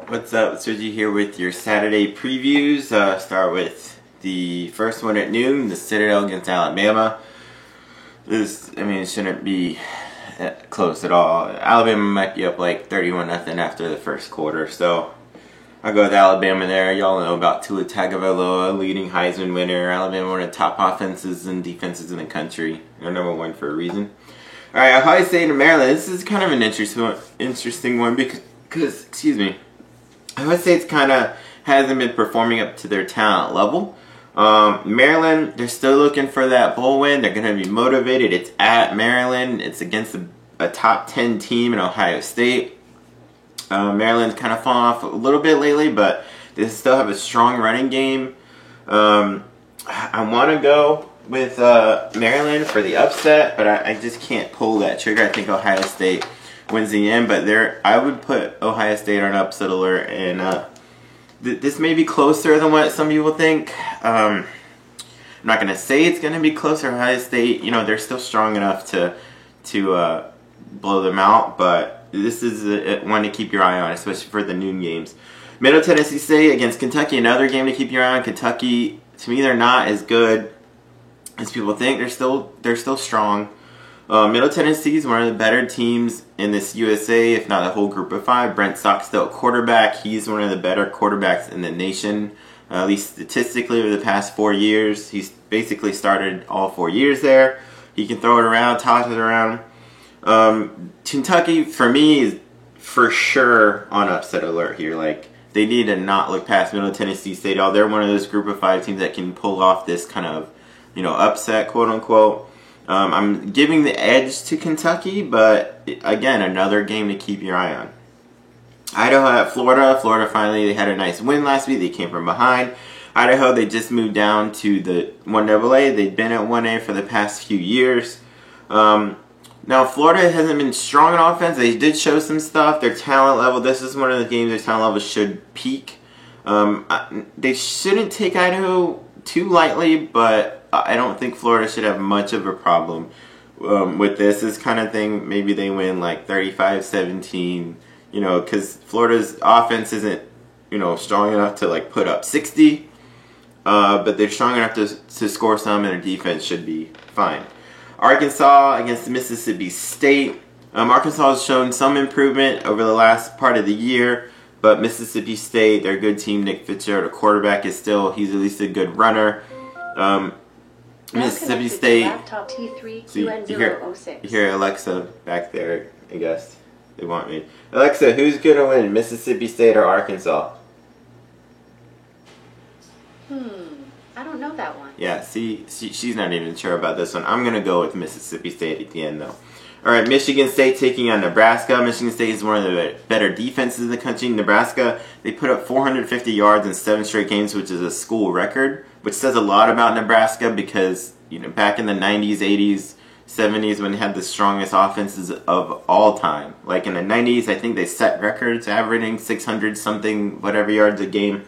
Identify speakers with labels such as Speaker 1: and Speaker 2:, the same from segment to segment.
Speaker 1: What's up? Sergi here with your Saturday previews. Start with the first one at noon, the Citadel against Alabama. It shouldn't be close at all. Alabama might be up like 31-0 after the first quarter, so I'll go with Alabama there. Y'all know about Tua Tagovailoa, leading Heisman winner. Alabama, one of the top offenses and defenses in the country. They're number one for a reason. All right, Ohio State and Maryland. This is kind of an interesting one because Ohio State's kind of hasn't been performing up to their talent level. Maryland, they're still looking for that bowl win. They're going to be motivated. It's at Maryland. It's against a top 10 team in Ohio State. Maryland's kind of fallen off a little bit lately, but they still have a strong running game. I want to go with Maryland for the upset, but I just can't pull that trigger. I think Ohio State wins the end, but I would put Ohio State on upset alert, and this may be closer than what some people think. I'm not going to say it's going to be closer. Ohio State, they're still strong enough to blow them out, but this is one to keep your eye on, especially for the noon games. Middle Tennessee State against Kentucky, another game to keep your eye on. Kentucky, to me, they're not as good as people think. They're still strong. Middle Tennessee is one of the better teams in this USA, if not the whole group of five. Brent Stockstill, quarterback. He's one of the better quarterbacks in the nation, at least statistically over the past 4 years. He's basically started all 4 years there. He can throw it around, toss it around. Kentucky, for me, is for sure on upset alert here. Like, they need to not look past Middle Tennessee State. They're one of those group of five teams that can pull off this kind of, upset, quote unquote. I'm giving the edge to Kentucky, but again, another game to keep your eye on. Idaho at Florida. Florida finally, they had a nice win last week. They came from behind. Idaho, they just moved down to the 1AA. They've been at 1A for the past few years. Now, Florida hasn't been strong in offense. They did show some stuff. Their talent level, this is one of the games their talent level should peak. They shouldn't take Idaho too lightly, but I don't think Florida should have much of a problem with this kind of thing. Maybe they win like 35-17, because Florida's offense isn't, strong enough to like put up 60, but they're strong enough to score some, and their defense should be fine. Arkansas against Mississippi State. Arkansas has shown some improvement over the last part of the year, but Mississippi State, they're a good team. Nick Fitzgerald, a quarterback, he's at least a good runner. Mississippi State. You hear Alexa back there, I guess. They want me. Alexa, who's going to win, Mississippi State or Arkansas?
Speaker 2: I don't know that one.
Speaker 1: Yeah, see, she's not even sure about this one. I'm going to go with Mississippi State at the end, though. All right, Michigan State taking on Nebraska. Michigan State is one of the better defenses in the country. Nebraska, they put up 450 yards in 7 straight games, which is a school record, which says a lot about Nebraska because, back in the 90s, 80s, 70s, when they had the strongest offenses of all time. Like in the 90s, I think they set records averaging 600-something, whatever yards a game.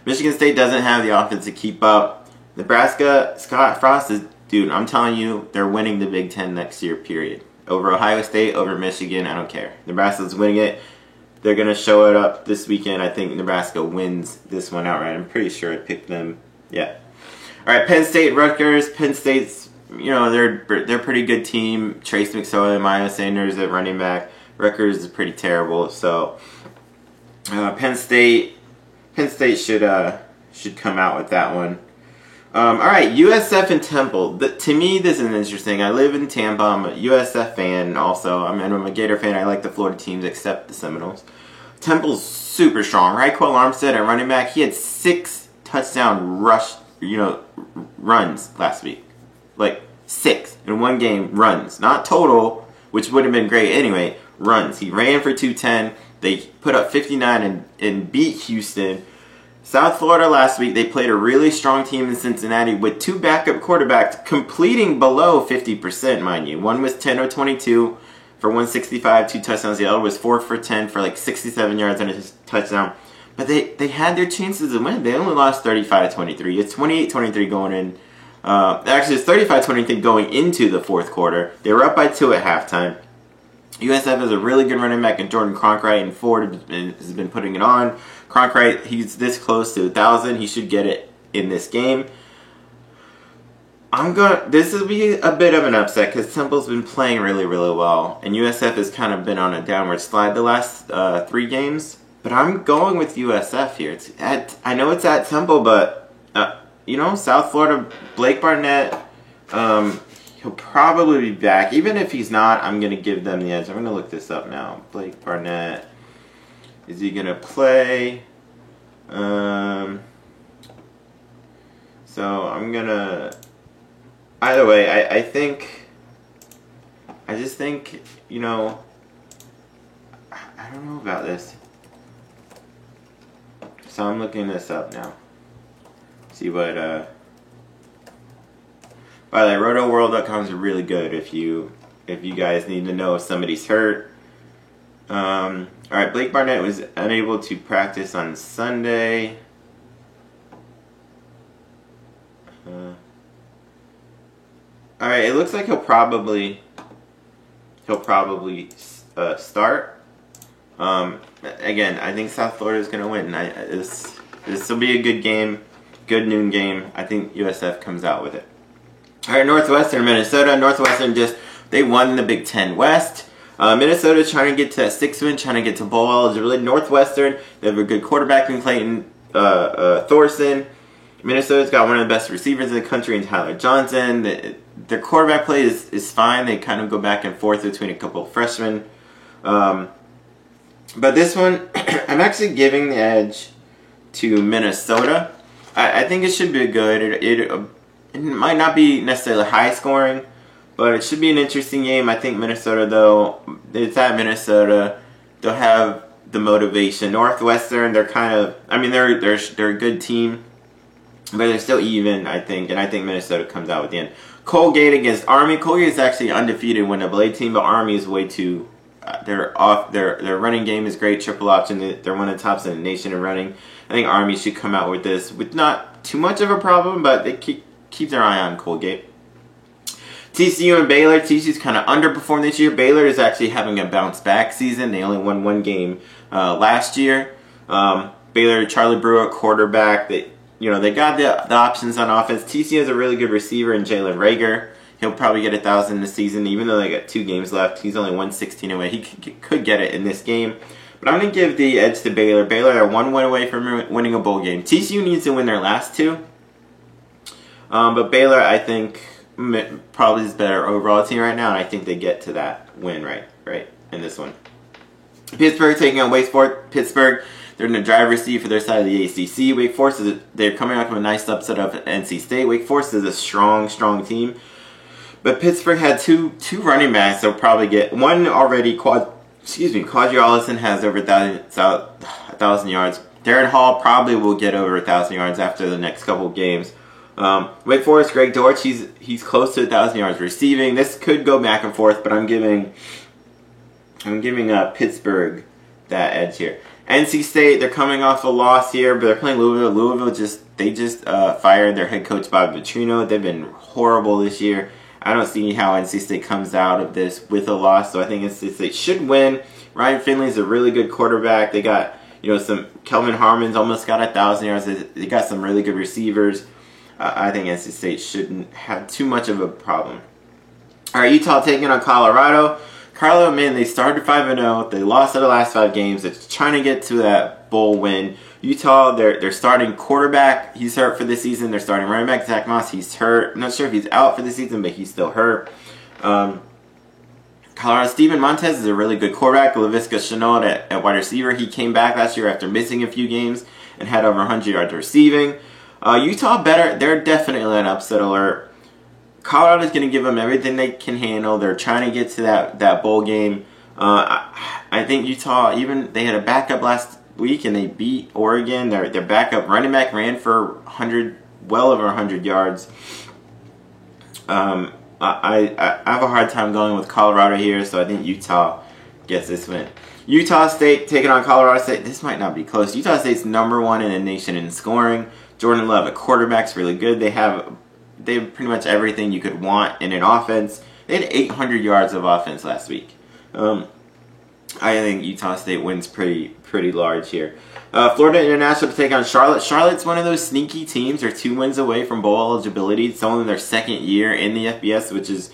Speaker 1: Michigan State doesn't have the offense to keep up. Nebraska, Scott Frost is, dude, I'm telling you, they're winning the Big Ten next year, period. Over Ohio State, over Michigan, I don't care. Nebraska's winning it. They're going to show it up this weekend. I think Nebraska wins this one outright. I'm pretty sure I picked them. Yeah. All right, Penn State, Rutgers. Penn State's, they're a pretty good team. Trace McSorley, Miles Sanders at running back. Rutgers is pretty terrible. So, Penn State should come out with that one. All right, USF and Temple. To me, this is interesting. I live in Tampa. I'm a USF fan. Also, I'm a Gator fan. I like the Florida teams except the Seminoles. Temple's super strong. Raekwon Armstead at running back. He had 6 touchdown runs last week. Like 6 in one game runs, not total, which would have been great anyway. Runs. He ran for 210. They put up 59 and beat Houston. South Florida last week, they played a really strong team in Cincinnati with 2 backup quarterbacks completing below 50%, mind you. One was 10 of 22 for 165, 2 touchdowns. The other was 4 for 10 for like 67 yards and a touchdown. But they had their chances to win. They only lost 35-23. It's 28-23 going in. Actually, it's 35-23 going into the fourth quarter. They were up by 2 at halftime. USF has a really good running back in Jordan Cronkite, and Ford has been putting it on. Cronkite, he's this close to 1,000. He should get it in this game. This will be a bit of an upset because Temple's been playing really, really well, and USF has kind of been on a downward slide the last 3 games. But I'm going with USF here. I know it's at Temple, but you know, South Florida, Blake Barnett, he'll probably be back. Even if he's not, I'm going to give them the edge. I'm going to look this up now. Blake Barnett, is he going to play? So I'm going to... Either way, I just think, you know, I don't know about this. So I'm looking this up now. See what, by the way, rotoworld.com is really good if you guys need to know if somebody's hurt. Alright, Blake Barnett was unable to practice on Sunday. Alright, it looks like he'll probably start. Again, I think South Florida is going to win. This will be a good game, good noon game. I think USF comes out with it. Alright, Northwestern, Minnesota. Northwestern they won the Big Ten West. Minnesota's trying to get to that 6th win, trying to get to bowl eligibility. Northwestern, they have a good quarterback in Clayton Thorson. Minnesota's got one of the best receivers in the country in Tyler Johnson. Their quarterback play is fine. They kind of go back and forth between a couple of freshmen. But this one, I'm actually giving the edge to Minnesota. I think it should be good. It might not be necessarily high scoring, but it should be an interesting game. I think Minnesota, though, it's at Minnesota. They'll have the motivation. Northwestern, they're kind of, I mean, they're a good team, but they're still even, I think, and I think Minnesota comes out with the end. Colgate against Army. Colgate is actually undefeated WNAA team, but Army is way too. They're off. Their running game is great. Triple option. They're one of the tops in the nation in running. I think Army should come out with this with not too much of a problem, but they keep their eye on Colgate. TCU and Baylor. TCU's kind of underperformed this year. Baylor is actually having a bounce back season. They only won 1 game last year. Baylor, Charlie Brewer, quarterback. They got the options on offense. TCU has a really good receiver in Jalen Reagor. He'll probably get 1,000 this season, even though they got 2 games left. He's only 116 away. He could get it in this game. But I'm going to give the edge to Baylor. Baylor are 1 win away from winning a bowl game. TCU needs to win their last 2. But Baylor, I think, probably is better overall team right now, and I think they get to that win right in this one. Pittsburgh taking on Wake Forest. Pittsburgh, they're in the driver's seat for their side of the ACC. Wake Forest, they're coming out from a nice upset of NC State. Wake Forest is a strong team. But Pittsburgh had two running backs they'll probably get. One already, Quadri Allison has over 1,000 yards. Darren Hall probably will get over 1,000 yards after the next couple of games. Wake Forest, Greg Dortch, he's close to 1,000 yards receiving. This could go back and forth, but I'm giving Pittsburgh that edge here. NC State, they're coming off a loss here, but they're playing Louisville. Louisville just fired their head coach Bob Petrino. They've been horrible this year. I don't see how NC State comes out of this with a loss, so I think NC State should win. Ryan Finley's a really good quarterback. They got, some Kelvin Harmon's almost got 1,000 yards. They got some really good receivers. I think NC State shouldn't have too much of a problem. All right, Utah taking on Colorado. Colorado, man, they started 5-0. They lost their last 5 games. They're trying to get to that bowl win. Utah, they're starting quarterback. He's hurt for this season. They're starting running back Zach Moss. He's hurt. I'm not sure if he's out for the season, but he's still hurt. Colorado, Steven Montez is a really good quarterback. Laviska Shenault at wide receiver. He came back last year after missing a few games and had over 100 yards receiving. Utah better. They're definitely an upset alert. Colorado's going to give them everything they can handle. They're trying to get to that bowl game. I think Utah, even they had a backup last week and they beat Oregon. Their backup running back ran for well over 100 yards. I have a hard time going with Colorado here, so I think Utah gets this win. Utah State taking on Colorado State. This might not be close. Utah State's #1 in the nation in scoring. Jordan Love, a quarterback's really good. They have pretty much everything you could want in an offense. They had 800 yards of offense last week. I think Utah State wins pretty large here. Florida International to take on Charlotte. Charlotte's one of those sneaky teams. They're 2 wins away from bowl eligibility. It's only their 2nd year in the FBS, which is,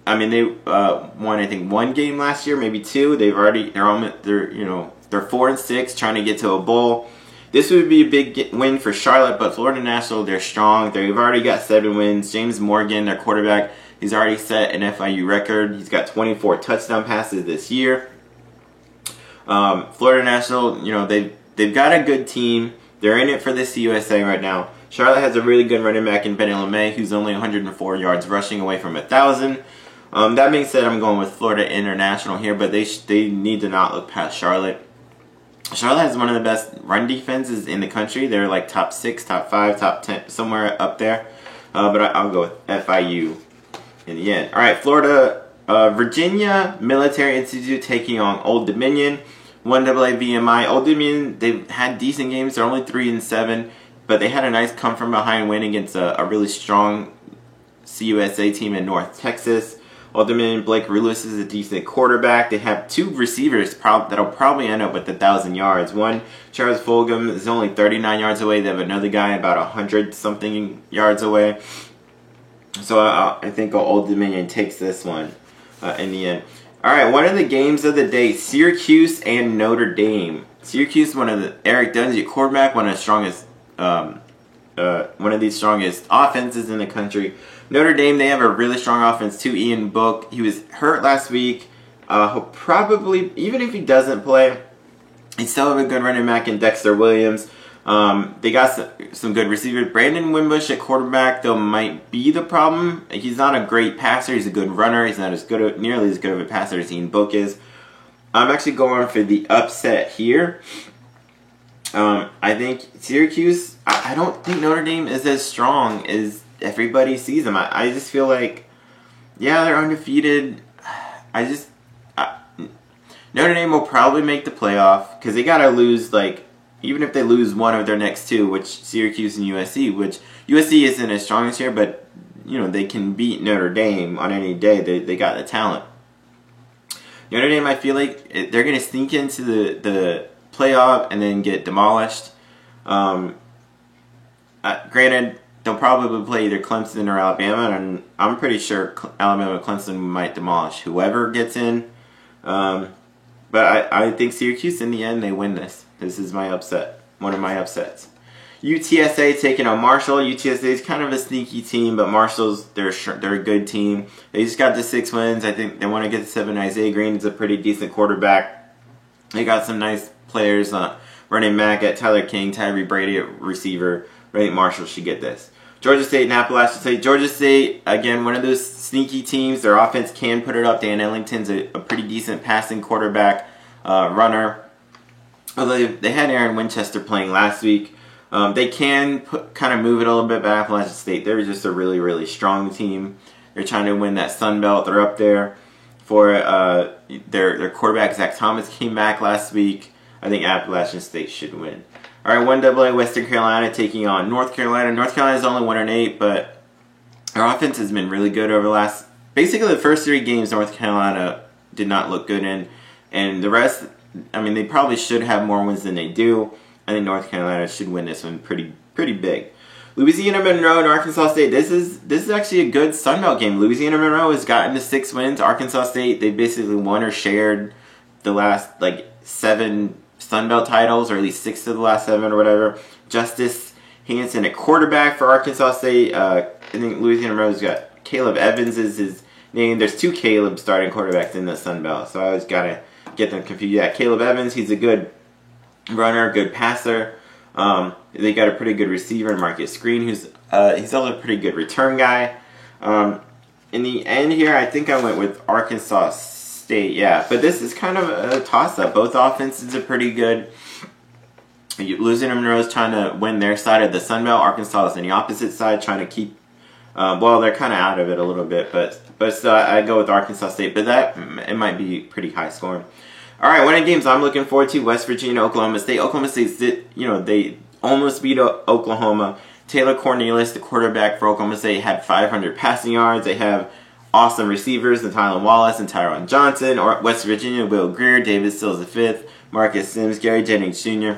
Speaker 1: I mean, they won I think 1 game last year, maybe 2. They're 4-6, trying to get to a bowl. This would be a big win for Charlotte, but Florida International, they're strong. They've already got 7 wins. James Morgan, their quarterback, he's already set an FIU record. He's got 24 touchdown passes this year. Florida National, they've got a good team. They're in it for the CUSA right now. Charlotte has a really good running back in Benny LeMay, who's only 104 yards rushing away from 1,000. That being said, I'm going with Florida International here, but they need to not look past Charlotte. Charlotte has one of the best run defenses in the country. They're like top 6, top 5, top 10, somewhere up there. But I'll go with FIU in the end. All right, Florida, Virginia Military Institute taking on Old Dominion. 1AA VMI. Old Dominion, they've had decent games. They're only 3-7, but they had a nice come from behind win against a really strong CUSA team in North Texas. Old Dominion, Blake Rulis is a decent quarterback. They have 2 receivers that'll probably end up with 1,000 yards. One, Charles Fulgham, is only 39 yards away. They have another guy about 100-something yards away. So I think Old Dominion takes this one in the end. All right, one of the games of the day, Syracuse and Notre Dame. Syracuse, one of the Eric Dungy quarterback, one of the strongest, one of the strongest offenses in the country. Notre Dame, they have a really strong offense too. Ian Book, he was hurt last week. He'll probably, even if he doesn't play, he still have a good running back in Dexter Williams. They got some good receivers. Brandon Wimbush at quarterback, though, might be the problem. He's not a great passer. He's a good runner. He's not nearly as good of a passer as Ian Book is. I'm actually going for the upset here. I think Syracuse, I don't think Notre Dame is as strong as everybody sees them. I just feel like, yeah, they're undefeated. Notre Dame will probably make the playoff because they got to lose, like, even if they lose one of their next 2, which Syracuse and USC, which USC isn't as strong this year, but, they can beat Notre Dame on any day. They got the talent. Notre Dame, I feel like they're going to sneak into the playoff and then get demolished. Granted, they'll probably play either Clemson or Alabama, and I'm pretty sure Alabama and Clemson might demolish whoever gets in. But I think Syracuse, in the end, they win this. This is my upset. One of my upsets. UTSA taking on Marshall. UTSA is kind of a sneaky team, but Marshall's, they're a good team. They just got the 6 wins. I think they want to get to 7. Isaiah Green is a pretty decent quarterback. They got some nice players. Running back at Tyler King, Tyree Brady at receiver. I think Marshall should get this. Georgia State and Appalachian State. Georgia State, again, one of those sneaky teams. Their offense can put it up. Dan Ellington's a pretty decent passing quarterback, runner. Although they had Aaron Winchester playing last week. They can kind of move it a little bit, but Appalachian State, they're just a really, really strong team. They're trying to win that Sun Belt. They're up there for their quarterback, Zach Thomas, came back last week. I think Appalachian State should win. All right, 1AA Western Carolina taking on North Carolina. North Carolina's only 1-8, but their offense has been really good over the last, basically the first 3 games North Carolina did not look good in. And the rest, I mean, they probably should have more wins than they do. I think North Carolina should win this one pretty big. Louisiana Monroe and Arkansas State. This is actually a good Sun Belt game. Louisiana Monroe has gotten to 6 wins. Arkansas State, they basically won or shared the last 7 Sun Belt titles, or at least 6 of the last 7 or whatever. Justice Hanson at quarterback for Arkansas State. I think Louisiana Monroe's got Caleb Evans is his name. There's 2 Caleb starting quarterbacks in the Sun Belt, so I always gotta get them confused. Yeah, Caleb Evans, he's a good runner, good passer. They got a pretty good receiver in Marcus Green, who's he's also a pretty good return guy. In the end here, I think I went with Arkansas State, yeah. But this is kind of a toss-up. Both offenses are pretty good. Louisiana Monroe is trying to win their side of the Sun Belt. Arkansas is on the opposite side, trying to keep. Well, they're kind of out of it a little bit, but still, I go with Arkansas State. But it might be pretty high scoring. All right, one of the games I'm looking forward to: West Virginia, Oklahoma State. Oklahoma State, they almost beat Oklahoma. Taylor Cornelius, the quarterback for Oklahoma State, had 500 passing yards. They have awesome receivers, Tylan Wallace and Tyron Johnson. Or West Virginia, Will Greer, David Sills V, Marcus Sims, Gary Jennings Jr.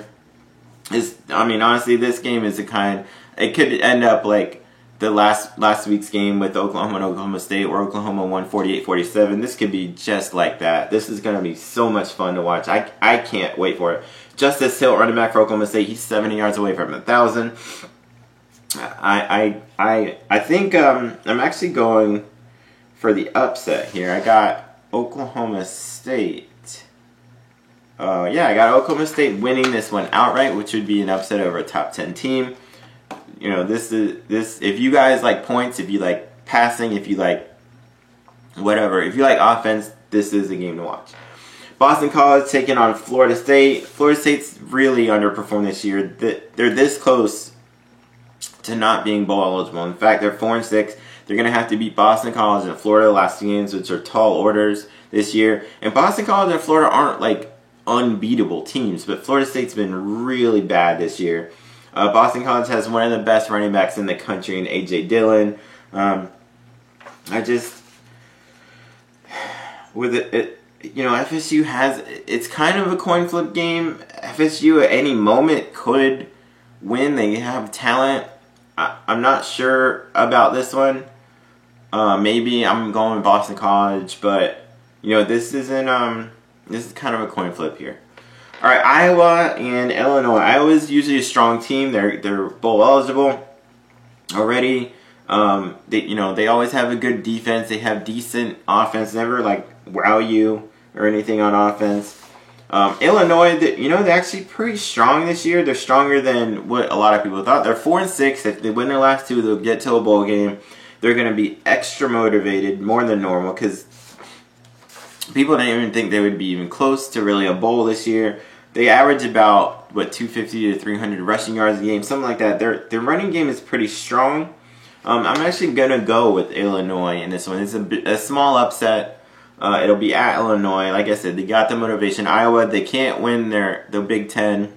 Speaker 1: I mean, honestly, this game is it could end up like the last week's game with Oklahoma and Oklahoma State, where Oklahoma won 48-47. This could be just like that. This is going to be so much fun to watch. I can't wait for it. Justice Hill, running back for Oklahoma State, he's 70 yards away from 1,000. I think I'm actually going for the upset here. I got Oklahoma State. Yeah, I got Oklahoma State winning this one outright, which would be an upset over a top 10 team. You know, this. If you guys like points, if you like passing, if you like whatever, if you like offense, this is a game to watch. Boston College taking on Florida State. Florida State's really underperformed this year. They're this close to not being bowl eligible. In fact, they're 4-6. They're going to have to beat Boston College and Florida the last two games, which are tall orders this year. And Boston College and Florida aren't like unbeatable teams, but Florida State's been really bad this year. Boston College has one of the best running backs in the country in A.J. Dillon. You know, FSU it's kind of a coin flip game. FSU at any moment could win. They have talent. I'm not sure about this one. Maybe I'm going with Boston College, but you know, this is kind of a coin flip here. All right, Iowa and Illinois. Iowa's usually a strong team. They're bowl eligible already. They always have a good defense. They have decent offense. Never like wow you or anything on offense. Illinois, they're actually pretty strong this year. They're stronger than what a lot of people thought. They're 4-6. If they win their last two, they'll get to a bowl game. They're going to be extra motivated, more than normal, because people didn't even think they would be even close to really a bowl this year. They average about 250 to 300 rushing yards a game, something like that. Their running game is pretty strong. I'm actually gonna go with Illinois in this one. It's a small upset. It'll be at Illinois. Like I said, they got the motivation. Iowa, they can't win the Big Ten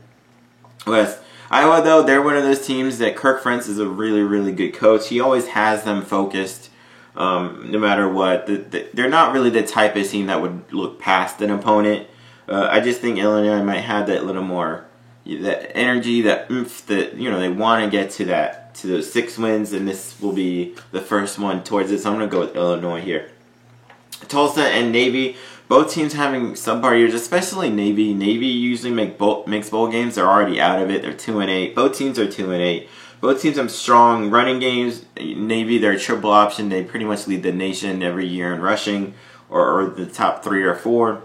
Speaker 1: West. Iowa, though, they're one of those teams that Kirk Ferentz is a really, really good coach. He always has them focused, no matter what. They're not really the type of team that would look past an opponent. I just think Illinois might have that little more, that energy, that oomph, that they want to get to those 6 wins, and this will be the first one towards it. So I'm gonna go with Illinois here. Tulsa and Navy, both teams having subpar years, especially Navy. Navy usually makes bowl games. They're already out of it. They're 2-8. Both teams are 2-8. Both teams have strong running games. Navy, they're a triple option. They pretty much lead the nation every year in rushing, or the top 3 or 4.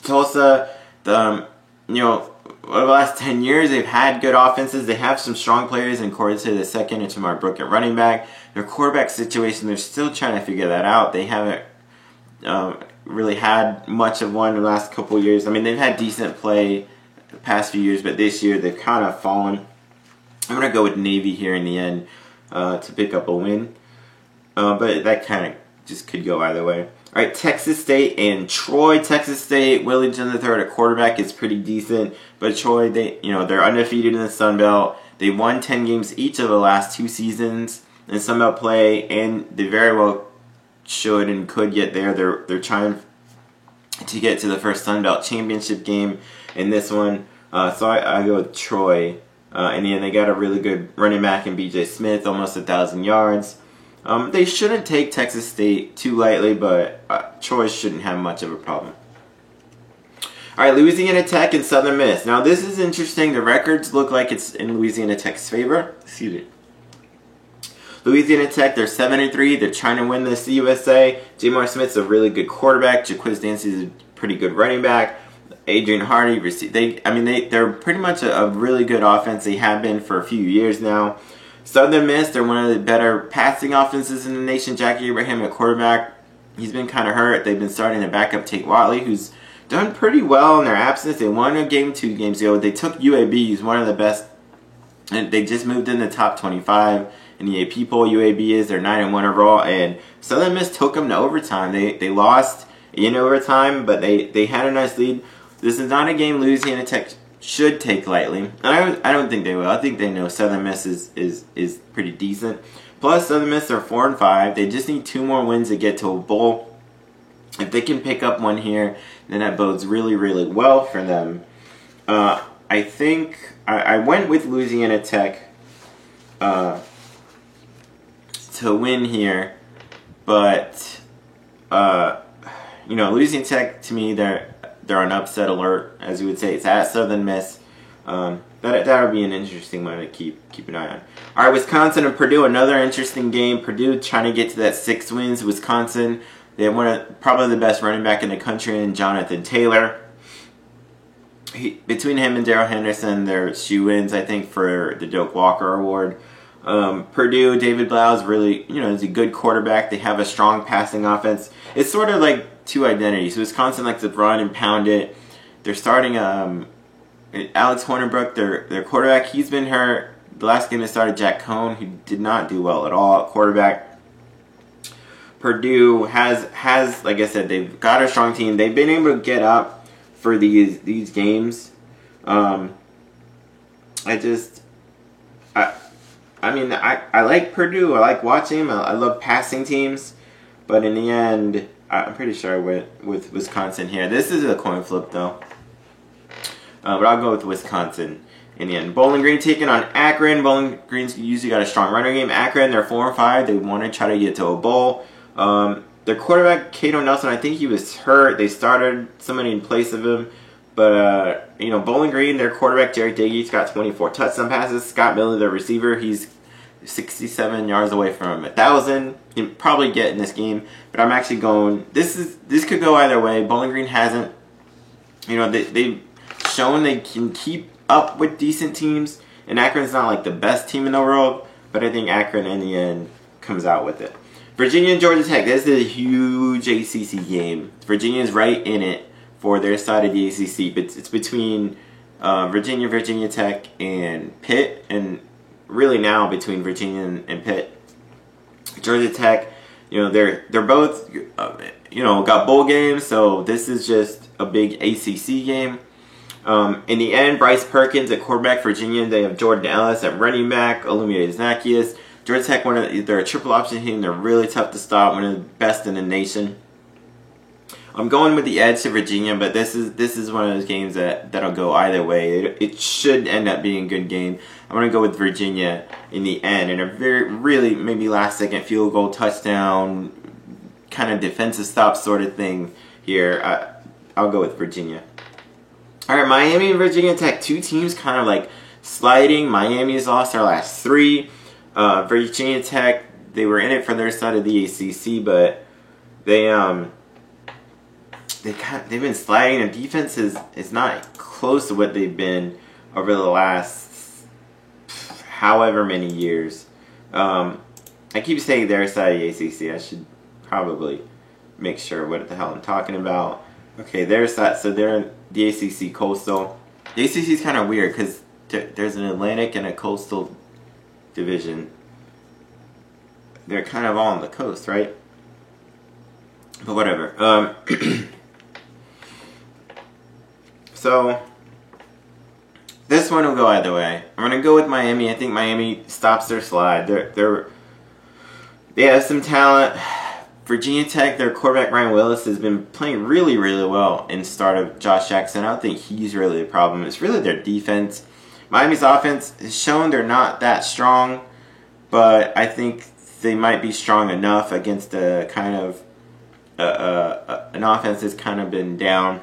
Speaker 1: Tulsa, over the last 10 years, they've had good offenses. They have some strong players in Corey to the second and Tamar Brook at running back. Their quarterback situation, they're still trying to figure that out. They haven't really had much of one in the last couple years. I mean, they've had decent play the past few years, but this year they've kind of fallen. I'm going to go with Navy here in the end to pick up a win. But that kind of just could go either way. All right, Texas State and Troy. Texas State, Willie Jones III at quarterback is pretty decent, but Troy, they're undefeated in the Sun Belt. They won 10 games each of the last 2 seasons in Sun Belt play, and they very well should and could get there. They're trying to get to the first Sun Belt championship game in this one. So I go with Troy. In the end, they got a really good running back in B.J. Smith, almost 1,000 yards. They shouldn't take Texas State too lightly, but Troy shouldn't have much of a problem. All right, Louisiana Tech and Southern Miss. Now, this is interesting. The records look like it's in Louisiana Tech's favor. Excuse me. Louisiana Tech, they're 7-3. They're trying to win this USA. Jamar Smith's a really good quarterback. Jaquiz Dancy is a pretty good running back. Adrian Hardy, they're pretty much a really good offense. They have been for a few years now. Southern Miss, they're one of the better passing offenses in the nation. Jackie Abraham at quarterback, he's been kind of hurt. They've been starting to back up Tate Watley, who's done pretty well in their absence. They won a game 2 games ago. They took UAB, who's one of the best, and they just moved in the top 25 in the AP poll. UAB is, they're 9-1 overall, and Southern Miss took them to overtime. They lost in overtime, but they had a nice lead. This is not a game Louisiana Tech should take lightly, and I don't think they will. I think they know Southern Miss is pretty decent. Plus, Southern Miss are 4-5. They just need 2 more wins to get to a bowl. If they can pick up one here, then that bodes really, really well for them. I think I went with Louisiana Tech to win here, but Louisiana Tech, to me, they're on upset alert, as you would say. It's at Southern Miss. That'll be an interesting one to keep an eye on. All right, Wisconsin and Purdue, another interesting game. Purdue trying to get to that 6 wins. Wisconsin, they have probably the best running back in the country in Jonathan Taylor. Between him and Darrell Henderson, they're shoe-ins, I think, for the Doak Walker Award. Purdue, David Blau is really, is a good quarterback. They have a strong passing offense. It's sort of like 2 identities. Wisconsin likes to run and pound it. They're starting Alex Hornibrook, their quarterback. He's been hurt. The last game they started Jack Cohn, who did not do well at all at quarterback. Purdue has, like I said, they've got a strong team. They've been able to get up for these games. I like Purdue. I like watching them. I love passing teams. But in the end, I'm pretty sure I went with Wisconsin here. This is a coin flip, though. But I'll go with Wisconsin in the end. Bowling Green taking on Akron. Bowling Green's usually got a strong runner game. Akron, they're 4-5. They want to try to get to a bowl. Their quarterback, Cato Nelson, I think he was hurt. They started somebody in place of him. But, Bowling Green, their quarterback, Jerry Diggy's got 24 touchdown passes. Scott Miller, their receiver, he's 67 yards away from 1,000. He'll probably get in this game. But I'm actually going, this could go either way. Bowling Green hasn't, they've shown they can keep up with decent teams. And Akron's not like the best team in the world. But I think Akron, in the end, comes out with it. Virginia and Georgia Tech. This is a huge ACC game. Virginia's right in it for their side of the ACC. But it's between Virginia Tech, and Pitt. And really now between Virginia and Pitt. Georgia Tech, they're both, got bowl games. So this is just a big ACC game. In the end, Bryce Perkins at quarterback for Virginia. They have Jordan Ellis at running back. Olumide Zaccheaus. Georgia Tech, they're a triple option team. They're really tough to stop. One of the best in the nation. I'm going with the edge to Virginia, but this is one of those games that'll go either way. It should end up being a good game. I'm going to go with Virginia in the end. In a really maybe last second field goal touchdown kind of defensive stop sort of thing here. I'll go with Virginia. All right, Miami and Virginia Tech, 2 teams kind of like sliding. Miami's lost their last 3. Virginia Tech, they were in it for their side of the ACC, but they've been sliding. Their defense is not close to what they've been over the last however many years. I keep saying their side of the ACC. I should probably make sure what the hell I'm talking about. Okay, their side. So they're in the ACC Coastal. The ACC is kind of weird because there's an Atlantic and a Coastal division. They're kind of all on the coast, right? But whatever. So this one will go either way. I'm gonna go with Miami. I think Miami stops their slide. They have some talent. Virginia Tech, their quarterback Ryan Willis has been playing really, really well in start of Josh Jackson. I don't think he's really the problem. It's really their defense. Miami's offense has shown they're not that strong, but I think they might be strong enough against a kind of an offense that's kind of been down.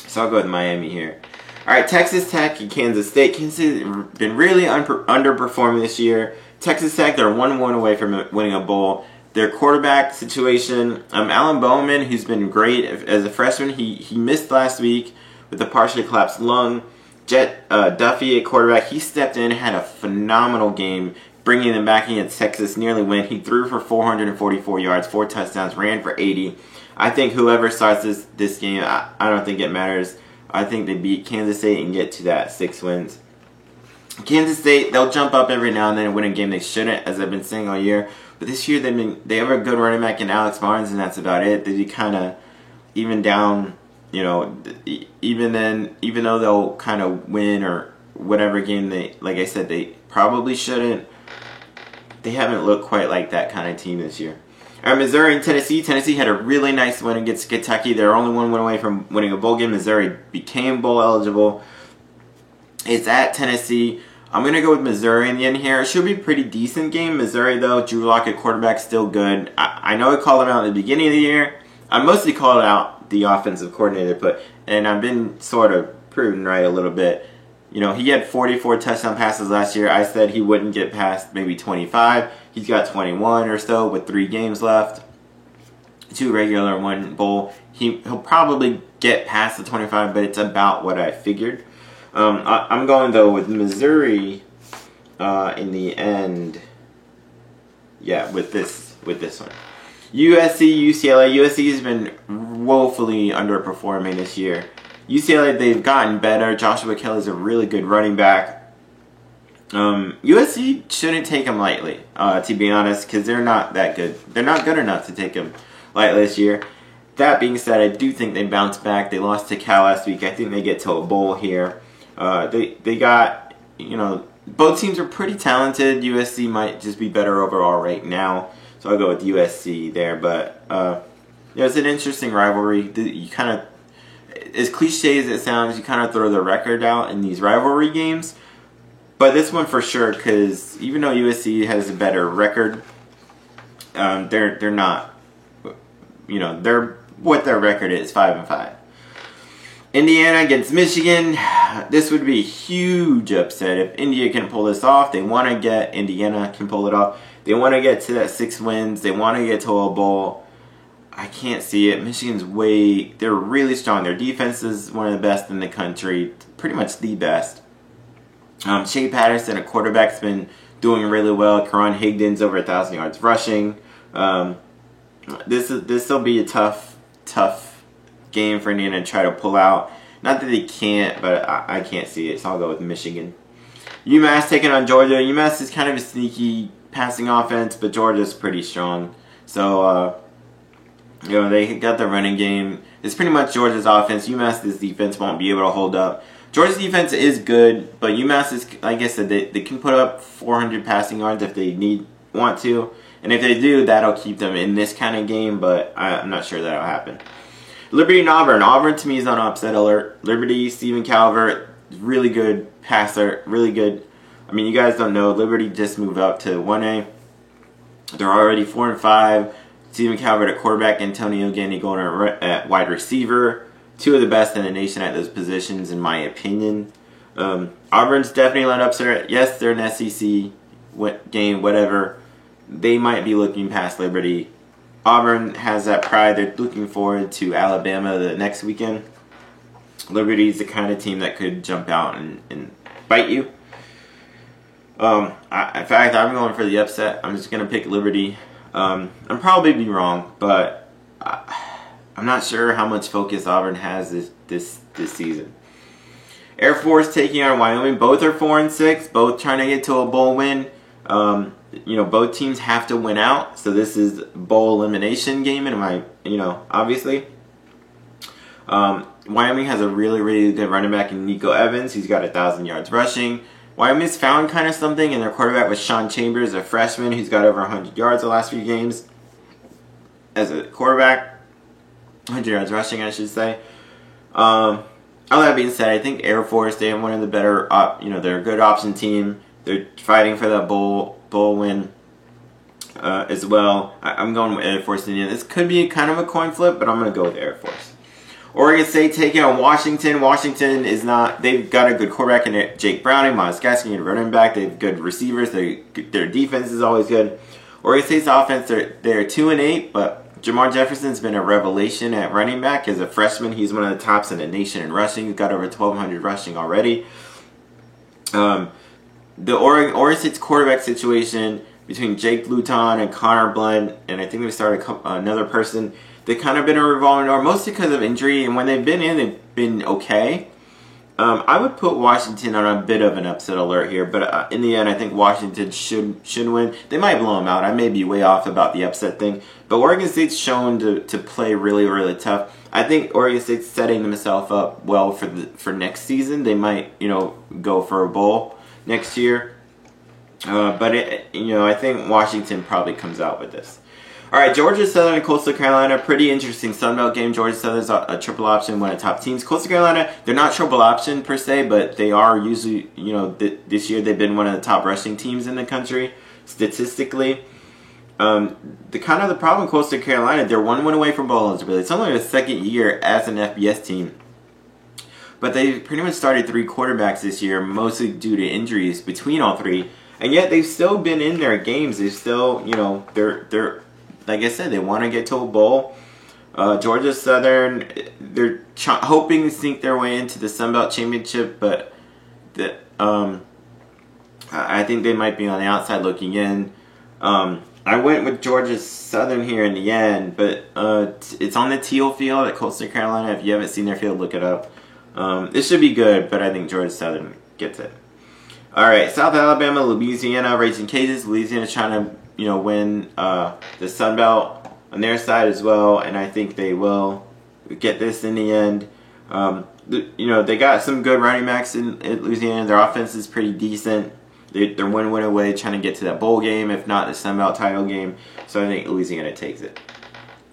Speaker 1: So I'll go with Miami here. All right, Texas Tech and Kansas State. Kansas State have been really underperforming this year. Texas Tech, they're 1-1 away from winning a bowl. Their quarterback situation, Alan Bowman, who's been great as a freshman, he missed last week with a partially collapsed lung. Jet Duffy at quarterback, he stepped in, had a phenomenal game, bringing them back against Texas, nearly win. He threw for 444 yards, 4 touchdowns, ran for 80. I think whoever starts this game, I don't think it matters. I think they beat Kansas State and get to that 6 wins. Kansas State, they'll jump up every now and then and win a game they shouldn't, as I've been saying all year. But this year they have a good running back in Alex Barnes, and that's about it. They kind of even down you know, even then, even though they'll kind of win or whatever game they, like I said, they probably shouldn't. They haven't looked quite like that kind of team this year. All right, Missouri and Tennessee. Tennessee had a really nice win against Kentucky. They're only one win away from winning a bowl game. Missouri became bowl eligible. It's at Tennessee. I'm going to go with Missouri in the end here. It should be a pretty decent game. Missouri, though, Drew Lock at quarterback, still good. I know I called him out at the beginning of the year. I mostly called out the offensive coordinator, and I've been sort of proven right a little bit. You know, he had 44 touchdown passes last year. I said he wouldn't get past maybe 25. He's got 21 or so with 3 games left. 2 regular, 1 bowl. He'll probably get past the 25, but it's about what I figured. I'm going, though, with Missouri in the end. Yeah, with this one. USC, UCLA. USC has been woefully underperforming this year. UCLA, they've gotten better. Joshua Kelly's a really good running back. USC shouldn't take him lightly, to be honest, because they're not that good. They're not good enough to take him lightly this year. That being said, I do think they bounce back. They lost to Cal last week. I think they get to a bowl here. They got, you know, both teams are pretty talented. USC might just be better overall right now, so I'll go with USC there. But yeah, it's an interesting rivalry. You kind of, as cliche as it sounds, you kind of throw the record out in these rivalry games. But this one for sure, because even though USC has a better record, they're not, you know, they're what their record is, 5-5. Indiana against Michigan. This would be a huge upset if India can pull this off. They want to get, Indiana can pull it off. They want to get to that 6 wins. They want to get to a bowl. I can't see it. Michigan's they're really strong. Their defense is one of the best in the country, pretty much the best. Shea Patterson, a quarterback's been doing really well. Karan Higdon's over 1,000 yards rushing. This will be a tough game for Indiana to try to pull out. Not that they can't, but I can't see it, so I'll go with Michigan. UMass taking on Georgia. UMass is kind of a sneaky passing offense, but Georgia's pretty strong. So, you know, they got the running game. It's pretty much Georgia's offense. UMass's defense won't be able to hold up. Georgia's defense is good, but UMass is, like I said, they can put up 400 passing yards if they want to. And if they do, that'll keep them in this kind of game, but I'm not sure that'll happen. Liberty and Auburn. Auburn, to me, is on upset alert. Liberty, Stephen Calvert, really good passer, really good. I mean, you guys don't know, Liberty just moved up to 1A. They're already 4-5. Stephen Calvert at quarterback, Antonio Gandy-Golden at wide receiver. 2 of the best in the nation at those positions, in my opinion. Auburn's definitely an upset. Yes, they're an SEC game, whatever. They might be looking past Liberty. Auburn has that pride. They're looking forward to Alabama the next weekend. Liberty's the kind of team that could jump out and bite you. In fact, I'm going for the upset. I'm just going to pick Liberty. I'm probably be wrong, but I'm not sure how much focus Auburn has this season. Air Force taking on Wyoming. Both are 4-6. Both trying to get to a bowl win. You know, both teams have to win out, so this is bowl elimination game, obviously. Wyoming has a really, really good running back in Nico Evans. He's got 1,000 yards rushing. Wyoming's found kind of something, and their quarterback was Sean Chambers, a freshman who's got over 100 yards the last few games as a quarterback. 100 yards rushing, I should say. All that being said, I think Air Force, they have one of the better, they're a good option team. They're fighting for that bowl win as well. I'm going with Air Force Indiana. This could be kind of a coin flip, but I'm going to go with Air Force. Oregon State taking on Washington. Washington is not, they've got a good quarterback in Jake Browning, Miles Gaskin, running back. They have good receivers. Their defense is always good. Oregon State's offense, they're 2-8, but Jamar Jefferson's been a revelation at running back. As a freshman, he's one of the tops in the nation in rushing. He's got over 1,200 rushing already. The Oregon State's quarterback situation between Jake Luton and Connor Blunt, and I think they started another person, they've kind of been a revolving door, mostly because of injury, and when they've been in, they've been okay. I would put Washington on a bit of an upset alert here, but in the end, I think Washington should win. They might blow them out. I may be way off about the upset thing, but Oregon State's shown to play really, really tough. I think Oregon State's setting themselves up well for next season. They might, go for a bowl next year, but I think Washington probably comes out with this. All right, Georgia Southern and Coastal Carolina, pretty interesting Sun Belt game. Georgia Southern's a triple option, one of the top teams. Coastal Carolina, they're not triple option per se, but they are usually, this year they've been one of the top rushing teams in the country, statistically. The problem with Coastal Carolina, they're 1 win away from bowl eligibility. It's only their second year as an FBS team. But they pretty much started 3 quarterbacks this year, mostly due to injuries between all 3. And yet they've still been in their games. They've still, they're like I said, they want to get to a bowl. Georgia Southern, they're hoping to sneak their way into the Sun Belt Championship, but I think they might be on the outside looking in. I went with Georgia Southern here in the end, but it's on the Teal Field at Coastal Carolina. If you haven't seen their field, look it up. This should be good, but I think Georgia Southern gets it. All right, South Alabama, Louisiana, Raging Cajuns. Louisiana's trying to win the Sun Belt on their side as well, and I think they will get this in the end. They got some good running backs in Louisiana. Their offense is pretty decent. They're 1 win away, trying to get to that bowl game, if not the Sun Belt title game. So I think Louisiana takes it.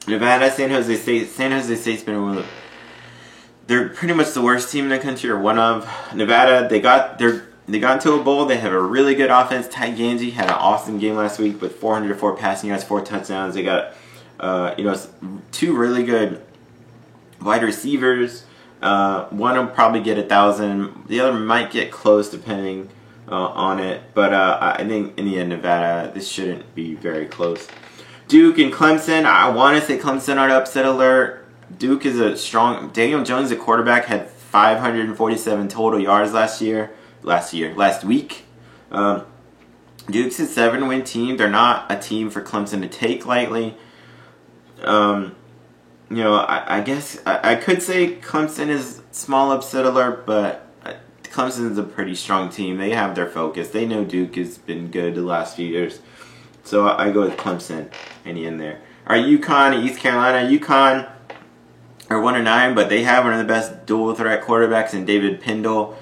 Speaker 1: Nevada, San Jose State. San Jose State's been they're pretty much the worst team in the country, or one of. Nevada, they got into a bowl. They have a really good offense. Ty Ganji had an awesome game last week with 404 passing yards, 4 touchdowns. They got 2 really good wide receivers. One will probably get 1,000. The other might get close depending on it. But I think in the end, Nevada, this shouldn't be very close. Duke and Clemson. I want to say Clemson on upset alert. Duke is a strong. Daniel Jones, the quarterback, had 547 total yards last week. Duke's a 7-win team. They're not a team for Clemson to take lightly. I guess I could say Clemson is small upset alert, but Clemson is a pretty strong team. They have their focus. They know Duke has been good the last few years. So I go with Clemson in the end there. All right, UConn and East Carolina. UConn are 1-9, but they have one of the best dual threat quarterbacks in David Pendle.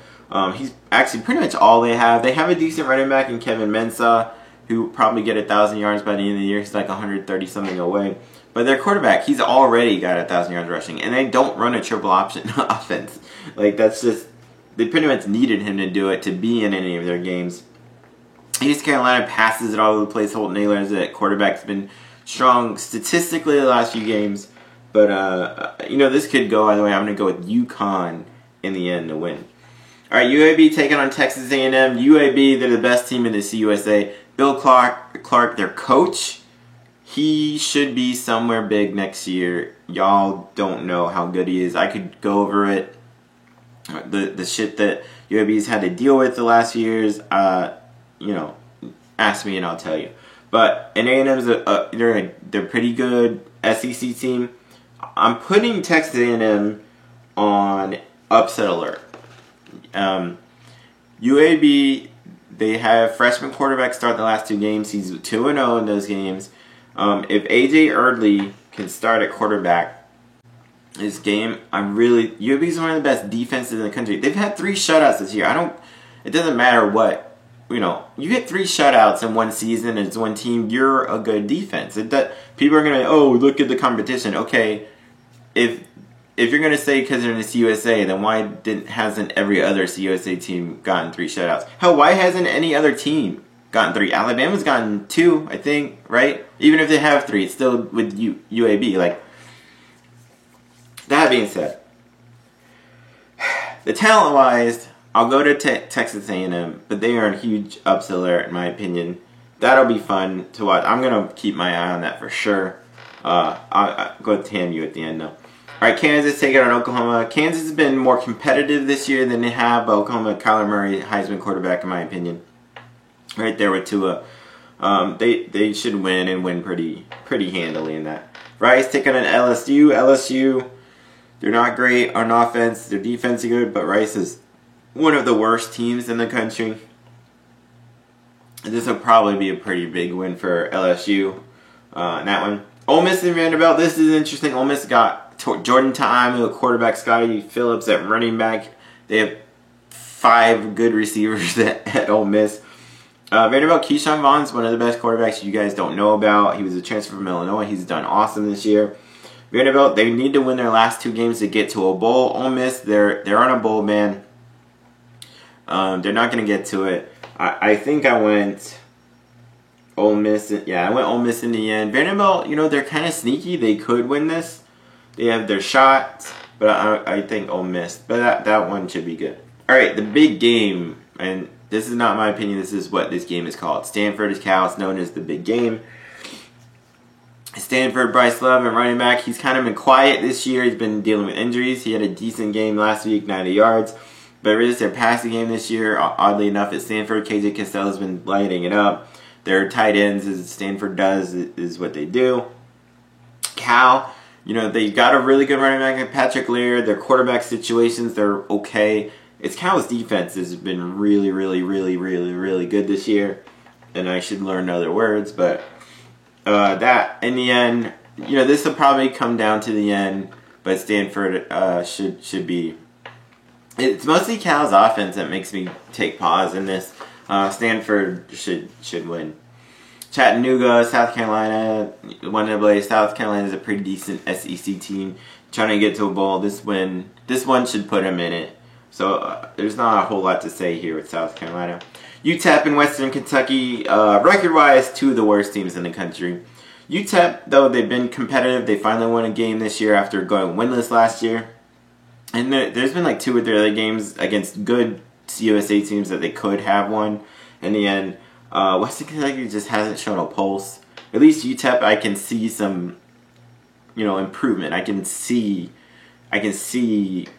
Speaker 1: He's actually pretty much all they have. They have a decent running back in Kevin Mensah, who probably get 1,000 yards by the end of the year. He's like 130 something away. But their quarterback, he's already got 1,000 yards rushing, and they don't run a triple option offense. Like, that's just, they pretty much needed him to do it to be in any of their games. East Carolina passes it all over the place. Holton Ahlers at quarterback's been strong statistically the last few games. But, this could go either way. I'm going to go with UConn in the end to win. All right, UAB taking on Texas A&M. UAB, they're the best team in the CUSA. Bill Clark, their coach, he should be somewhere big next year. Y'all don't know how good he is. I could go over it. The shit that UAB's had to deal with the last few years, ask me and I'll tell you. But A&M's they're pretty good SEC team. I'm putting Texas A&M on upset alert. UAB, they have freshman quarterback start the last 2 games. He's 2-0 in those games. If AJ Erdley can start at quarterback this game, UAB is one of the best defenses in the country. They've had 3 shutouts this year. It doesn't matter what. You get 3 shutouts in one season and it's one team, you're a good defense. People are going to, look at the competition. Okay, if you're going to say because they're in the CUSA, then why hasn't every other CUSA team gotten 3 shutouts? Hell, why hasn't any other team gotten 3? Alabama's gotten 2, I think, right? Even if they have 3, it's still with UAB. That being said, the talent-wise, I'll go to Texas A&M, but they are a huge upset alert in my opinion. That'll be fun to watch. I'm going to keep my eye on that for sure. I'll go with TAMU at the end though. Alright, Kansas taking on Oklahoma. Kansas has been more competitive this year than they have, but Oklahoma, Kyler Murray, Heisman quarterback in my opinion. Right there with Tua. They should win and win pretty handily in that. Rice taking on LSU. LSU, they're not great on offense. Their defense is good, but Rice is one of the worst teams in the country. This will probably be a pretty big win for LSU in that one. Ole Miss and Vanderbilt, this is interesting. Ole Miss got Jordan Ta'amu, a quarterback, Scotty Phillips at running back. They have 5 good receivers at Ole Miss. Vanderbilt, Keyshawn Vaughn's one of the best quarterbacks you guys don't know about. He was a transfer from Illinois. He's done awesome this year. Vanderbilt, they need to win their last 2 games to get to a bowl. Ole Miss, they're on a bowl, man. They're not going to get to it. I think I went Ole Miss. Yeah, I went Ole Miss in the end. Vanderbilt, you know, they're kind of sneaky. They could win this. They have their shot, but I think Ole Miss. But that one should be good. All right, the big game, and this is not my opinion. This is what this game is called. Stanford is Cal. It's known as the big game. Stanford, Bryce Love, and running back. He's kind of been quiet this year. He's been dealing with injuries. He had a decent game last week, 90 yards. But it is their passing game this year. Oddly enough, at Stanford, KJ Costello's been lighting it up. Their tight ends, as Stanford does, is what they do. Cal, you know, they got a really good running back in Patrick Lear. Their quarterback situations, they're okay. It's Cal's defense has been really good this year. And I should learn other words, but that, in the end, you know, this will probably come down to the end, but Stanford should be. It's mostly Cal's offense that makes me take pause in this. Stanford should win. Chattanooga, South Carolina, 1AA. South Carolina is a pretty decent SEC team trying to get to a bowl. This one should put them in it. So there's not a whole lot to say here with South Carolina. UTEP and Western Kentucky, record-wise, 2 of the worst teams in the country. UTEP, though, they've been competitive. They finally won a game this year after going winless last year. And there's been like 2 or 3 other games against good CUSA teams that they could have won. In the end, Western Kentucky just hasn't shown a pulse. At least UTEP, I can see some, you know, improvement. I can see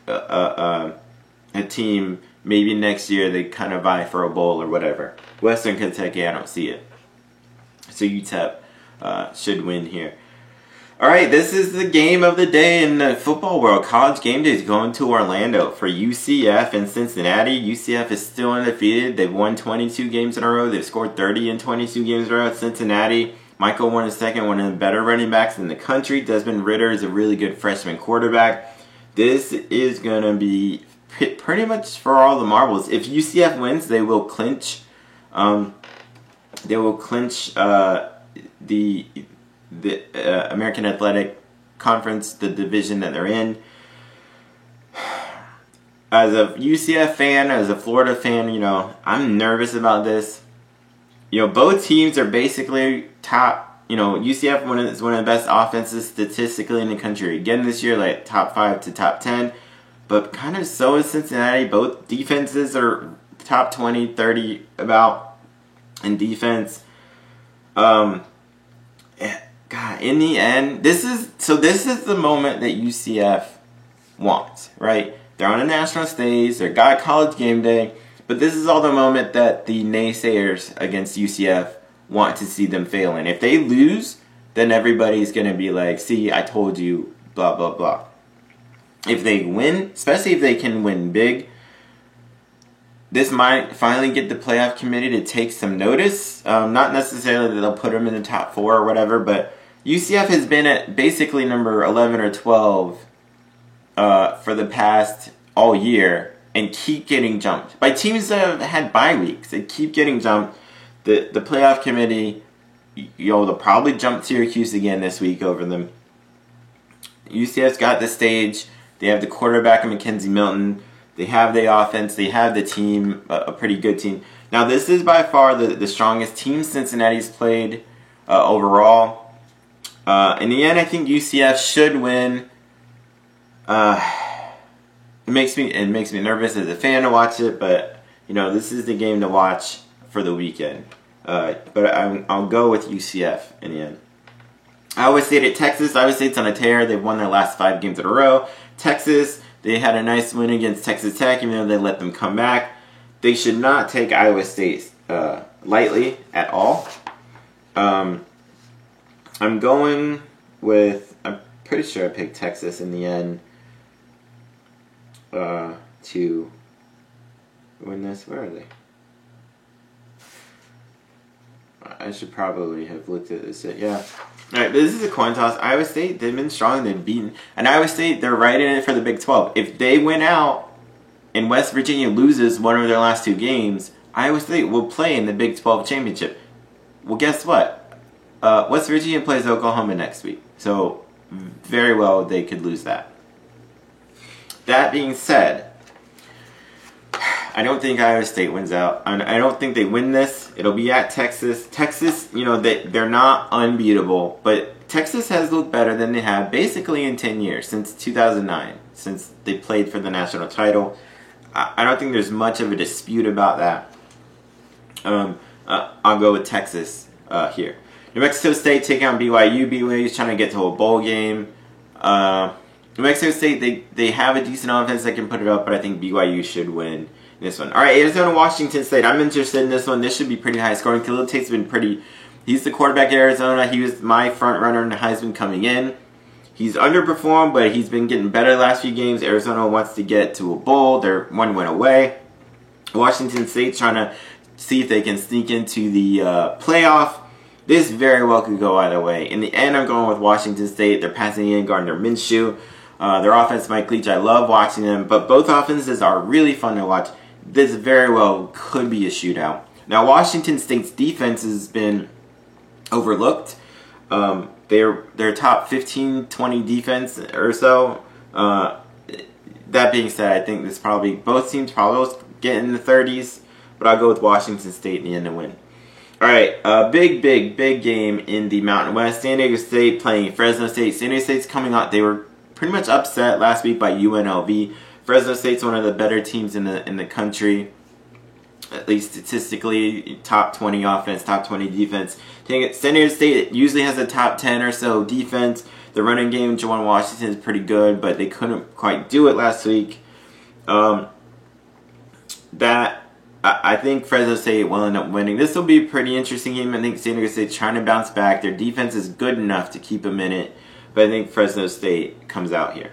Speaker 1: a team maybe next year they kind of vie for a bowl or whatever. Western Kentucky, I don't see it. So UTEP should win here. Alright, this is the game of the day in the football world. College Game Day is going to Orlando for UCF and Cincinnati. UCF is still undefeated. They've won 22 games in a row. They've scored 30 in 22 games in a row. Cincinnati, Michael Warren II, one of the better running backs in the country. Desmond Ridder is a really good freshman quarterback. This is going to be pretty much for all the marbles. If UCF wins, they will clinch. The American Athletic Conference, the division that they're in. As a UCF fan, as a Florida fan, you know, I'm nervous about this. You know, both teams are basically top. You know, UCF is one of the best offenses statistically in the country. Again this year, like top 5 to top 10. But kind of so is Cincinnati. Both defenses are top 20, 30 about in defense. God, in the end, this is the moment that UCF wants, right? They're on a national stage. They've got College Game Day. But this is all the moment that the naysayers against UCF want to see them fail in. If they lose, then everybody's going to be like, see, I told you, blah, blah, blah. If they win, especially if they can win big, this might finally get the playoff committee to take some notice. Not necessarily that they'll put them in the top 4 or whatever, but UCF has been at basically number 11 or 12 for the past all year and keep getting jumped. By teams that have had bye weeks, they keep getting jumped. The playoff committee, you know, they'll probably jump Syracuse again this week over them. UCF's got the stage. They have the quarterback, Mackenzie Milton. They have the offense. They have the team, a pretty good team. Now, this is by far the strongest team Cincinnati's played overall. In the end, I think UCF should win. It makes me nervous as a fan to watch it, but you know, this is the game to watch for the weekend. But I'll go with UCF in the end. Iowa State at Texas. Iowa State's on a tear. They've won their last 5 games in a row. Texas, they had a nice win against Texas Tech, even though they let them come back. They should not take Iowa State lightly at all. I'm pretty sure I picked Texas in the end to win this. Where are they? I should probably have looked at this. Yeah. Alright, but this is a coin toss. Iowa State, they've been strong. They've beaten. And Iowa State, they're right in it for the Big 12. If they win out and West Virginia loses one of their last 2 games, Iowa State will play in the Big 12 championship. Well, guess what? West Virginia plays Oklahoma next week. So, very well, they could lose that. That being said, I don't think Iowa State wins out. I don't think they win this. It'll be at Texas. Texas, you know, they're not unbeatable, but Texas has looked better than they have basically in 10 years, since 2009, since they played for the national title. I don't think there's much of a dispute about that. I'll go with Texas here. New Mexico State taking on BYU. BYU's trying to get to a bowl game. New Mexico State, they have a decent offense that can put it up, but I think BYU should win this one. Alright, Arizona, Washington State. I'm interested in this one. This should be pretty high scoring. Khalil Tate's been pretty... He's the quarterback at Arizona. He was my front runner in the Heisman coming in. He's underperformed, but he's been getting better the last few games. Arizona wants to get to a bowl. They're 1 win away. Washington State's trying to see if they can sneak into the playoff. This very well could go either way. In the end, I'm going with Washington State. They're passing in Gardner Minshew. Their offense, Mike Leach, I love watching them. But both offenses are really fun to watch. This very well could be a shootout. Now, Washington State's defense has been overlooked. They're top 15, 20 defense or so. That being said, I think this probably both teams probably get in the 30s, but I'll go with Washington State in the end to win. All right, big game in the Mountain West. San Diego State playing Fresno State. San Diego State's coming out. They were pretty much upset last week by UNLV. Fresno State's one of the better teams in the country, at least statistically. Top 20 offense, top 20 defense. San Diego State usually has a top 10 or so defense. The running game, Juwan Washington, is pretty good, but they couldn't quite do it last week. I think Fresno State will end up winning. This will be a pretty interesting game. I think San Diego State's trying to bounce back. Their defense is good enough to keep them in it, but I think Fresno State comes out here.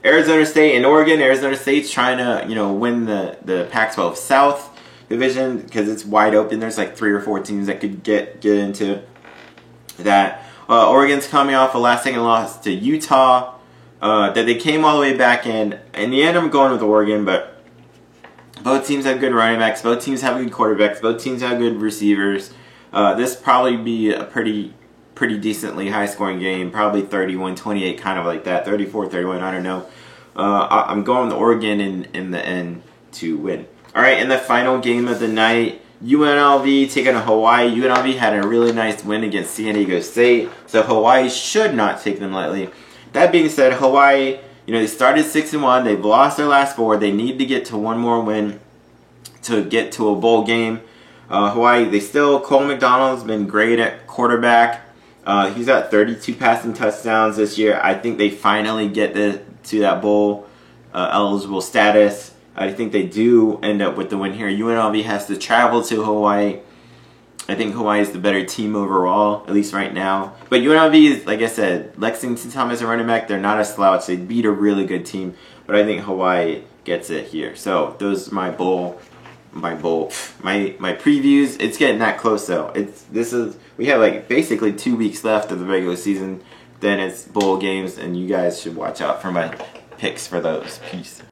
Speaker 1: Arizona State and Oregon. Arizona State's trying to, win the Pac-12 South division because it's wide open. There's like 3 or 4 teams that could get into that. Oregon's coming off a last-second loss to Utah that they came all the way back in. In the end, I'm going with Oregon, but both teams have good running backs. Both teams have good quarterbacks. Both teams have good receivers. This probably be a pretty decently high-scoring game. Probably 31-28, kind of like that. 34-31, I don't know. I'm going with Oregon in the end to win. All right, in the final game of the night, UNLV taking on Hawaii. UNLV had a really nice win against San Diego State, so Hawaii should not take them lightly. That being said, Hawaii, they started 6-1. They've lost their last 4. They need to get to one more win to get to a bowl game. Hawaii, Cole McDonald's been great at quarterback. He's got 32 passing touchdowns this year. I think they finally get to that bowl eligible status. I think they do end up with the win here. UNLV has to travel to Hawaii. I think Hawaii is the better team overall, at least right now. But UNLV is, like I said, Lexington Thomas and running back. They're not a slouch. They beat a really good team. But I think Hawaii gets it here. So those are my previews. It's getting that close though. We have like basically 2 weeks left of the regular season. Then it's bowl games, and you guys should watch out for my picks for those. Peace.